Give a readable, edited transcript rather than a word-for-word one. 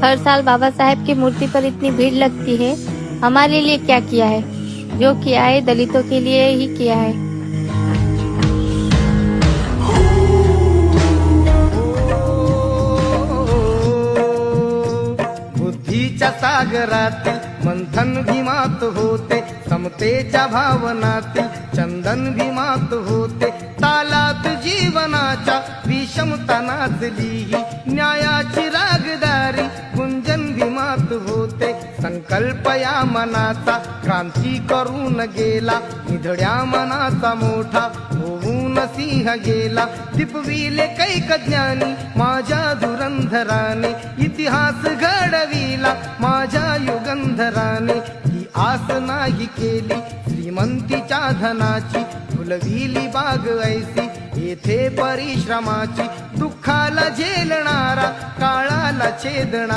हर साल बाबा साहेब की मूर्ति पर इतनी भीड़ लगती है। हमारे लिए क्या किया है? जो किया है दलितों के लिए ही किया है। बुद्धीच्या सागरातील मंथन भीमात होते, समतेच्या भावनातील चंदन भीमात होते, तालात जीवनाच्या विषमता नाचली, न्यायाची रागदारी गुंजन भीमात होते। संकल्प या मनाचा क्रांती करून गेला, निधड्या मनाचा मोठा होऊन सिंह गेला। दिपविले कैक ज्ञानी माझ्या धुरंधराने, इतिहास घडविला माझ्या युगंधराने। ही आस नाही केली श्रीमंतीच्या धनाची, फुलविली बाग ऐसी येथे परिश्रमाची। दुःखाला झेलणारा काळाला छेदणारा